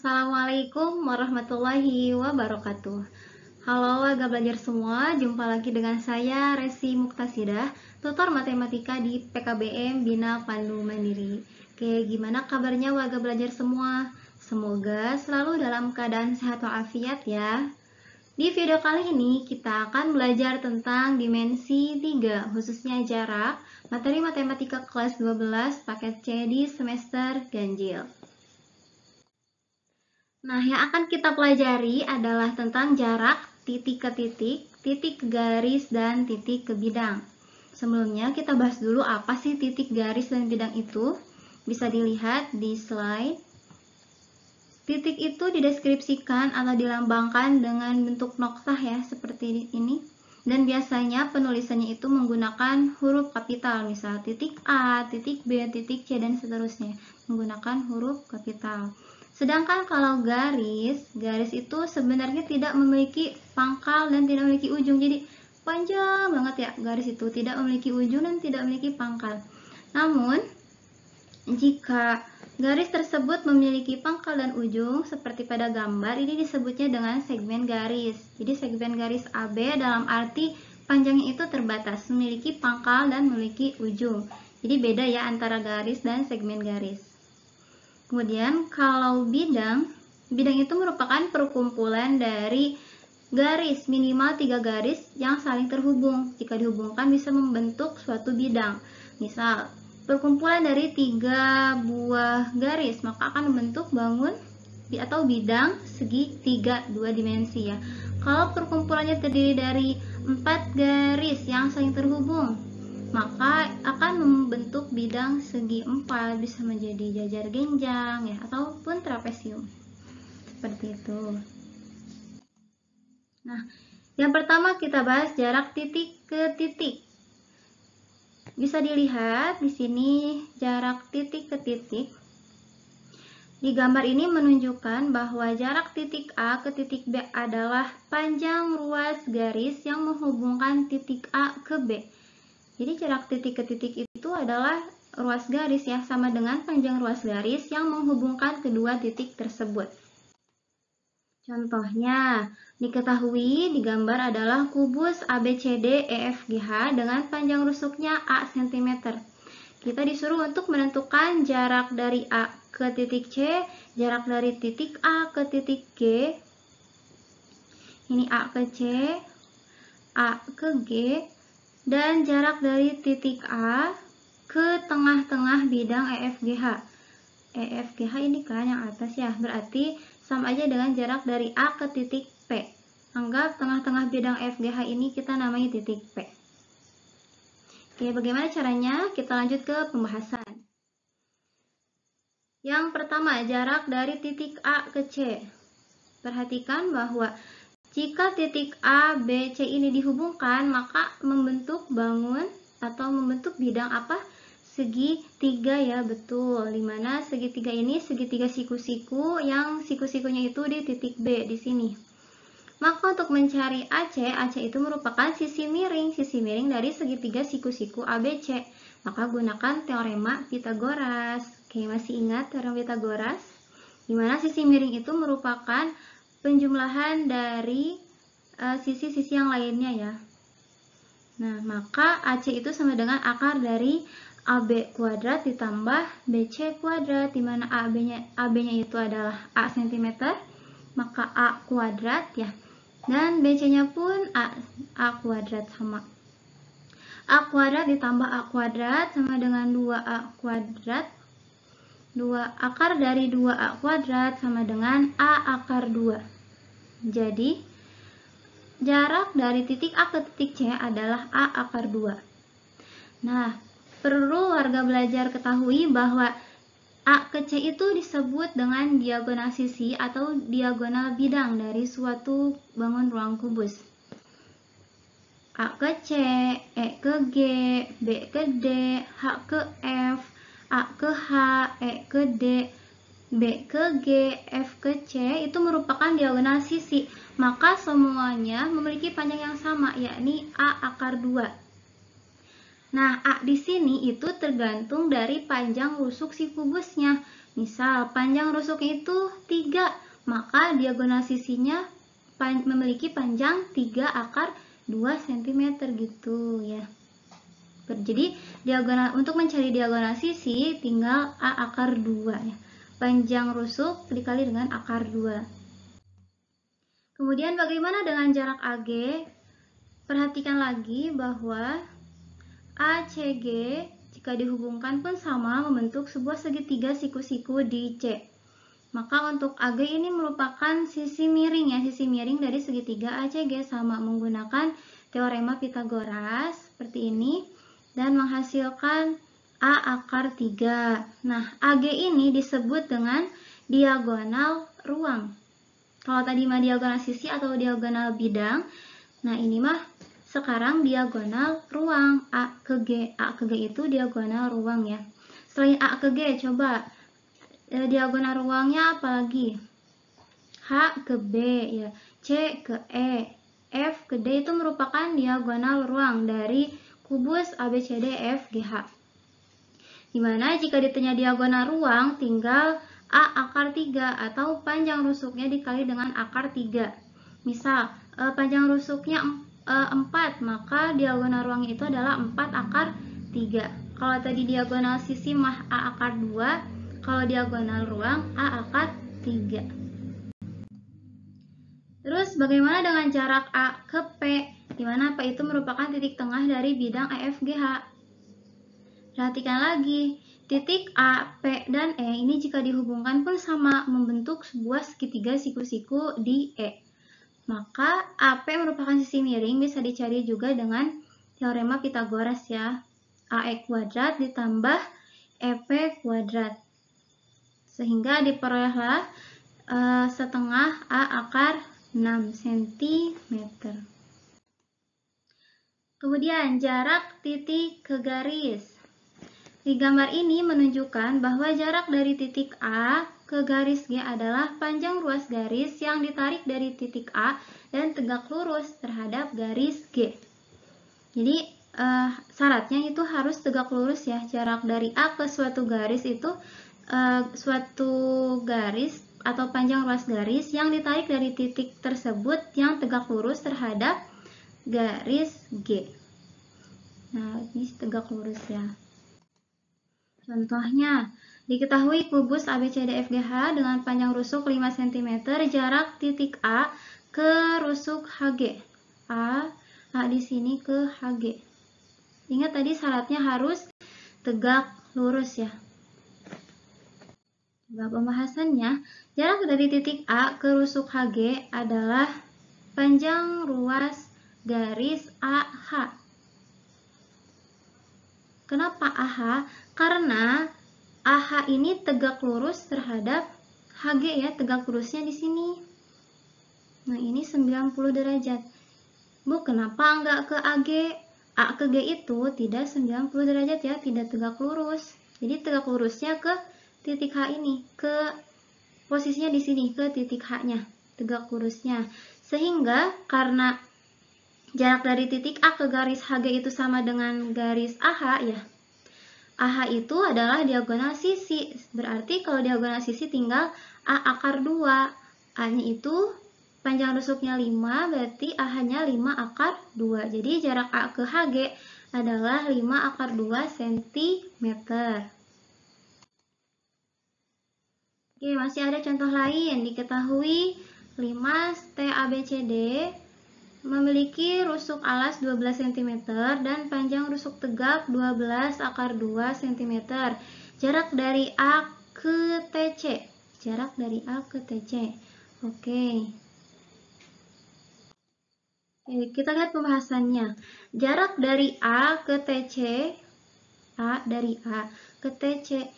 Assalamualaikum warahmatullahi wabarakatuh. Halo warga belajar semua, jumpa lagi dengan saya Resi Muktasidah, tutor matematika di PKBM Bina Pandu Mandiri. Oke, gimana kabarnya warga belajar semua? Semoga selalu dalam keadaan sehat walafiat ya. Di video kali ini kita akan belajar tentang dimensi 3, khususnya jarak, materi matematika kelas 12 paket C di semester ganjil. Nah, yang akan kita pelajari adalah tentang jarak titik ke titik, titik ke garis, dan titik ke bidang. Sebelumnya kita bahas dulu apa sih titik, garis, dan bidang itu. Bisa dilihat di slide. Titik itu dideskripsikan atau dilambangkan dengan bentuk noktah ya, seperti ini. Dan biasanya penulisannya itu menggunakan huruf kapital, misal titik A, titik B, titik C, dan seterusnya. Menggunakan huruf kapital. Sedangkan kalau garis itu sebenarnya tidak memiliki pangkal dan tidak memiliki ujung. Jadi panjang banget ya, garis itu tidak memiliki ujung dan tidak memiliki pangkal. Namun, jika garis tersebut memiliki pangkal dan ujung, seperti pada gambar, ini disebutnya dengan segmen garis. Jadi segmen garis AB dalam arti panjangnya itu terbatas, memiliki pangkal dan memiliki ujung. Jadi beda ya antara garis dan segmen garis. Kemudian kalau bidang itu merupakan perkumpulan dari garis, minimal 3 garis yang saling terhubung. Jika dihubungkan bisa membentuk suatu bidang. Misal, perkumpulan dari 3 buah garis, maka akan membentuk bangun atau bidang segitiga 2 dimensi ya. Kalau perkumpulannya terdiri dari 4 garis yang saling terhubung, maka akan membentuk bidang segi 4, bisa menjadi jajar genjang ya, ataupun trapesium. Seperti itu. Nah, yang pertama kita bahas jarak titik ke titik. Bisa dilihat di sini jarak titik ke titik. Di gambar ini menunjukkan bahwa jarak titik A ke titik B adalah panjang ruas garis yang menghubungkan titik A ke B. Jadi jarak titik ke titik itu adalah ruas garis ya, sama dengan panjang ruas garis yang menghubungkan kedua titik tersebut. Contohnya, diketahui di gambar adalah kubus ABCD EFGH dengan panjang rusuknya A cm. Kita disuruh untuk menentukan jarak dari A ke titik C, jarak dari titik A ke titik G. Ini A ke C, A ke G, dan jarak dari titik A ke tengah-tengah bidang EFGH. EFGH ini kan yang atas ya, berarti sama aja dengan jarak dari A ke titik P. Anggap tengah-tengah bidang EFGH ini kita namai titik P. Oke, bagaimana caranya? Kita lanjut ke pembahasan. Yang pertama, jarak dari titik A ke C. Perhatikan bahwa jika titik A, B, C ini dihubungkan, maka membentuk bangun atau membentuk bidang apa? Segitiga ya, betul. Dimana segitiga ini segitiga siku-siku, yang siku-sikunya itu di titik B di sini. Maka untuk mencari AC itu merupakan sisi miring dari segitiga siku-siku ABC. Maka gunakan teorema Pythagoras. Oke, masih ingat teorema Pythagoras? Dimana sisi miring itu merupakan penjumlahan dari sisi-sisi yang lainnya ya. Nah, maka AC itu sama dengan akar dari AB kuadrat ditambah BC kuadrat, di mana AB-nya itu adalah A cm, maka A kuadrat ya. Dan BC-nya pun A kuadrat sama. A kuadrat ditambah A kuadrat sama dengan 2A kuadrat. 2 akar dari 2A kuadrat sama dengan A akar 2. Jadi, jarak dari titik A ke titik C adalah A akar 2. Nah, perlu warga belajar ketahui bahwa A ke C itu disebut dengan diagonal sisi atau diagonal bidang dari suatu bangun ruang kubus. A ke C, E ke G, B ke D, H ke F, A ke H, E ke D, B ke G, F ke C itu merupakan diagonal sisi. Maka semuanya memiliki panjang yang sama, yakni A akar 2. Nah, A di sini itu tergantung dari panjang rusuk si kubusnya. Misal panjang rusuknya itu 3, maka diagonal sisinya memiliki panjang 3 akar 2 cm gitu ya. Jadi diagonal, untuk mencari diagonal sisi tinggal A akar 2 ya. Panjang rusuk dikali dengan akar 2. Kemudian bagaimana dengan jarak AG? Perhatikan lagi bahwa ACG jika dihubungkan pun sama membentuk sebuah segitiga siku-siku di C. Maka untuk AG ini merupakan sisi miring ya, sisi miring dari segitiga ACG sama menggunakan teorema Pythagoras seperti ini dan menghasilkan A akar 3. Nah, AG ini disebut dengan diagonal ruang. Kalau tadi mah diagonal sisi atau diagonal bidang, nah ini mah sekarang diagonal ruang A ke G. A ke G itu diagonal ruang ya. Selain A ke G, coba diagonal ruangnya apalagi? H ke B ya, C ke E, F ke D itu merupakan diagonal ruang dari kubus ABCD F G H. Dimana jika ditanya diagonal ruang tinggal A akar 3 atau panjang rusuknya dikali dengan akar 3. Misal panjang rusuknya 4, maka diagonal ruangnya itu adalah 4 akar 3. Kalau tadi diagonal sisi mah A akar 2, kalau diagonal ruang A akar 3. Terus bagaimana dengan jarak A ke P, di mana P itu merupakan titik tengah dari bidang EFGH. Perhatikan lagi, titik A, P, dan E ini jika dihubungkan pun sama membentuk sebuah segitiga siku-siku di E. Maka AP merupakan sisi miring, bisa dicari juga dengan teorema Pythagoras ya. AE kuadrat ditambah EP kuadrat. Sehingga diperolehlah setengah A akar 6 cm. Kemudian jarak titik ke garis. Di gambar ini menunjukkan bahwa jarak dari titik A ke garis G adalah panjang ruas garis yang ditarik dari titik A dan tegak lurus terhadap garis G. Jadi syaratnya itu harus tegak lurus ya. Jarak dari A ke suatu garis itu suatu garis atau panjang ruas garis yang ditarik dari titik tersebut yang tegak lurus terhadap garis G. Nah, ini tegak lurus ya. Contohnya, diketahui kubus ABCDFGH dengan panjang rusuk 5 cm, jarak titik A ke rusuk HG. A di sini ke HG. Ingat tadi syaratnya harus tegak lurus ya. Coba pembahasannya, jarak dari titik A ke rusuk HG adalah panjang ruas garis AH. Kenapa AH? Karena AH ini tegak lurus terhadap HG ya, tegak lurusnya di sini. Nah, ini 90 derajat. Bu, kenapa enggak ke AG? A ke G itu tidak 90 derajat ya, tidak tegak lurus. Jadi tegak lurusnya ke titik H ini, ke posisinya di sini, ke titik H-nya, tegak lurusnya. Sehingga karena jarak dari titik A ke garis HG itu sama dengan garis AH ya. AH itu adalah diagonal sisi. Berarti kalau diagonal sisi tinggal A akar 2. A-nya itu panjang rusuknya 5, berarti AH-nya 5 akar 2. Jadi jarak A ke HG adalah 5 akar 2 cm. Oke, masih ada contoh lain. Diketahui 5 TABCD memiliki rusuk alas 12 cm dan panjang rusuk tegak 12 akar 2 cm. Jarak dari A ke TC. Jarak dari A ke TC. Oke. Kita lihat pembahasannya. Jarak dari A ke TC, dari A ke TC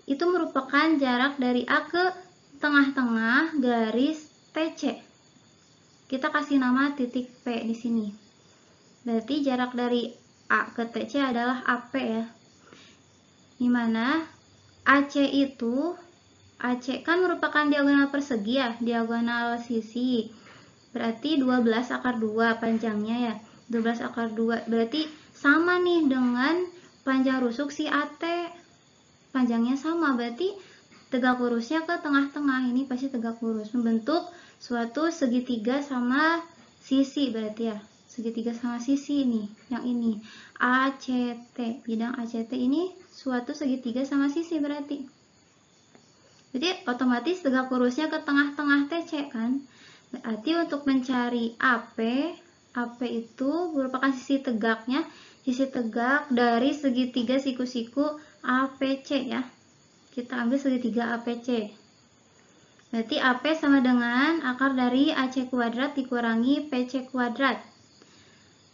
itu merupakan jarak dari A ke tengah-tengah garis TC. Kita kasih nama titik P di sini. Berarti jarak dari A ke TC adalah AP ya. Dimana AC itu, AC kan merupakan diagonal persegi ya, diagonal sisi. Berarti 12 akar 2 panjangnya ya. 12 akar 2 berarti sama nih dengan panjang rusuk si AT. Panjangnya sama, berarti tegak lurusnya ke tengah-tengah, ini pasti tegak lurus, membentuk suatu segitiga sama sisi berarti ya, segitiga sama sisi ini, yang ini ACT, bidang ACT ini suatu segitiga sama sisi berarti otomatis tegak lurusnya ke tengah-tengah TC kan. Berarti untuk mencari AP itu merupakan sisi tegaknya, sisi tegak dari segitiga siku-siku APC ya. Kita ambil segitiga APC. Berarti AP sama dengan akar dari AC kuadrat dikurangi PC kuadrat.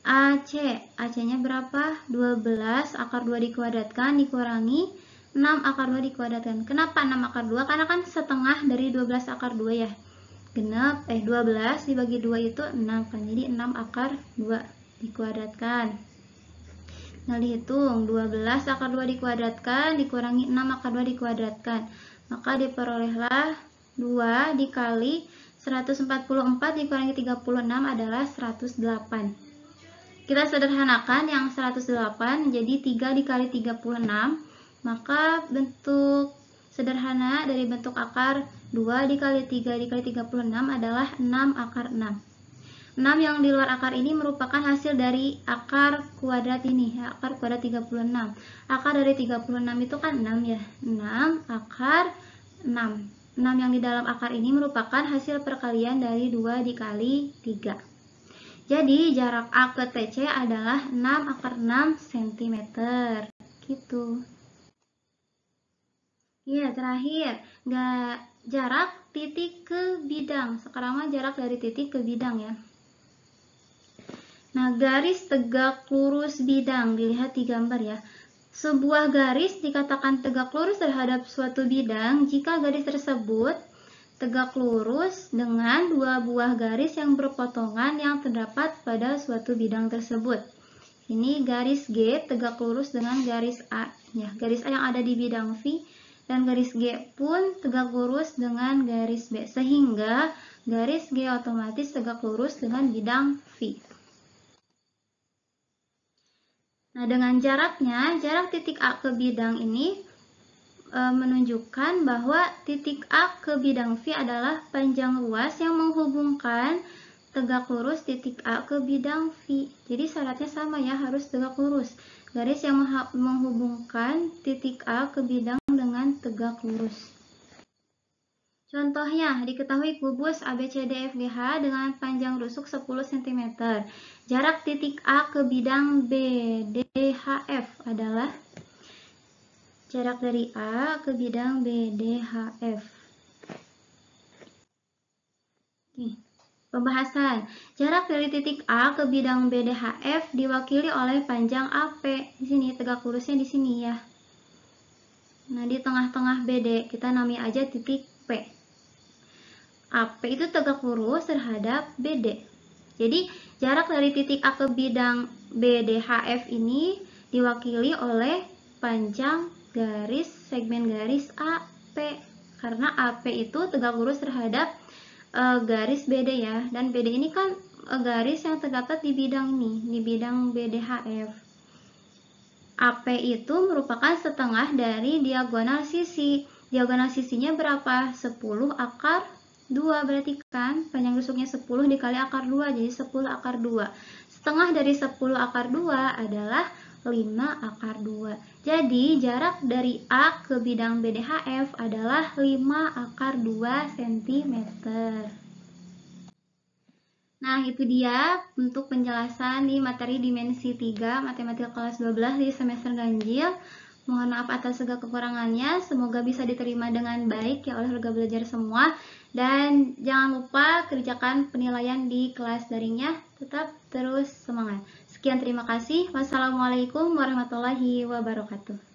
AC-nya berapa? 12, akar 2 dikuadratkan dikurangi 6 akar 2 dikuadratkan. Kenapa 6 akar 2? Karena kan setengah dari 12 akar 2 ya. Genap 12 dibagi 2 itu 6 kan. Jadi 6 akar 2 dikuadratkan. Nah, dihitung 12 akar 2 dikuadratkan dikurangi 6 akar 2 dikuadratkan. Maka diperolehlah 2 dikali 144 dikurangi 36 adalah 108. Kita sederhanakan yang 108 menjadi 3 dikali 36. Maka bentuk sederhana dari bentuk akar 2 dikali 3 dikali 36 adalah 6 akar 6. 6 yang di luar akar ini merupakan hasil dari akar kuadrat ini, akar kuadrat 36. Akar dari 36 itu kan 6 ya. 6 akar 6. 6 yang di dalam akar ini merupakan hasil perkalian dari 2 dikali 3. Jadi jarak A ke TC adalah 6 akar 6 cm. Gitu. Iya, terakhir, jarak titik ke bidang. Sekarang mah jarak dari titik ke bidang ya. Nah, garis tegak lurus bidang, dilihat di gambar ya. Sebuah garis dikatakan tegak lurus terhadap suatu bidang jika garis tersebut tegak lurus dengan dua buah garis yang berpotongan yang terdapat pada suatu bidang tersebut. Ini garis G tegak lurus dengan garis A. Ya, garis A yang ada di bidang V. Dan garis G pun tegak lurus dengan garis B, sehingga garis G otomatis tegak lurus dengan bidang V. Nah, dengan jaraknya, jarak titik A ke bidang ini menunjukkan bahwa titik A ke bidang V adalah panjang ruas yang menghubungkan tegak lurus titik A ke bidang V. Jadi syaratnya sama ya, harus tegak lurus. Garis yang menghubungkan titik A ke bidang dengan tegak lurus. Contohnya, diketahui kubus ABCDFGH dengan panjang rusuk 10 cm. Jarak titik A ke bidang BDHF adalah jarak dari A ke bidang BDHF. Oke. Pembahasan, jarak dari titik A ke bidang BDHF diwakili oleh panjang AP. Di sini tegak lurusnya di sini ya. Nah, di tengah-tengah BD kita namai aja titik P. AP itu tegak lurus terhadap BD. Jadi, jarak dari titik A ke bidang BDHF ini diwakili oleh panjang garis segmen garis AP. Karena AP itu tegak lurus terhadap garis BD ya, dan BD ini kan garis yang terdapat di bidang ini, di bidang BDHF. AP itu merupakan setengah dari diagonal sisi. Diagonal sisinya berapa? 10 akar 2, berarti kan panjang rusuknya 10 dikali akar 2, jadi 10 akar 2. Setengah dari 10 akar 2 adalah 5 akar 2. Jadi jarak dari A ke bidang BDHF adalah 5 akar 2 cm. Nah, itu dia untuk penjelasan di materi dimensi 3 matematika kelas 12 di semester ganjil. Mohon maaf atas segala kekurangannya, semoga bisa diterima dengan baik ya oleh warga belajar semua. Dan jangan lupa kerjakan penilaian di kelas daringnya, tetap terus semangat. Sekian, terima kasih. Wassalamualaikum warahmatullahi wabarakatuh.